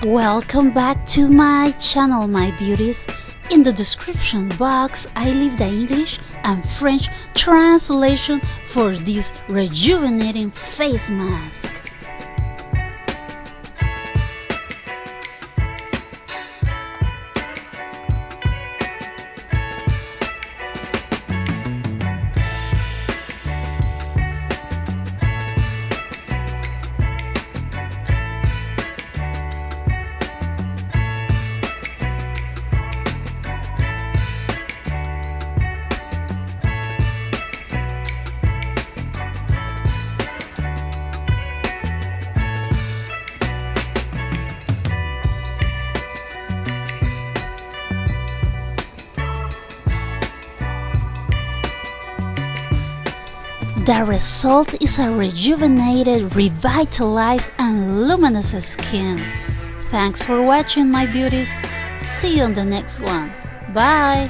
Welcome back to my channel, my beauties. In the description box I leave the English and French translation for this rejuvenating face mask. The result is a rejuvenated, revitalized and luminous skin. Thanks for watching, my beauties. See you on the next one. Bye!